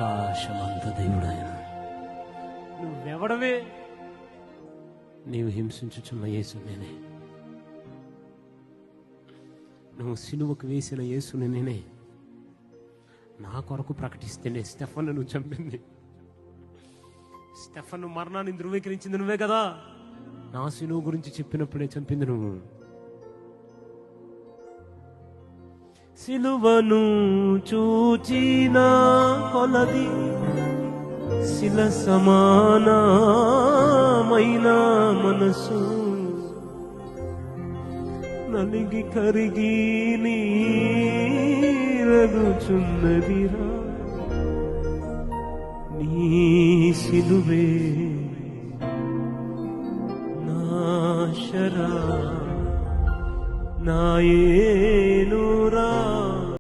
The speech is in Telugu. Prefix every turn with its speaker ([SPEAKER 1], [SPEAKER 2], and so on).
[SPEAKER 1] ఆకాశమంత దేవుడాయన, నువ్వెవడవే? నీవు హింసించుచున్న యేసు నేనే, నువ్వు సిలువకు వేసిన యేసుని నేనే. నా కొరకు ప్రకటిస్తేనే స్టెఫను నువ్వు చంపింది. స్టెఫను మరణాన్ని ధృవీకరించింది నువ్వే కదా. నా సిలువ గురించి చెప్పినప్పుడే చంపింది నువ్వు. సిలువను చూచిన కొలది శిల సమానమైన మనసు నలిగి కరిగి నీరగుచున్నదిరా. నీ సిలువే నాశరా నాయేనురా.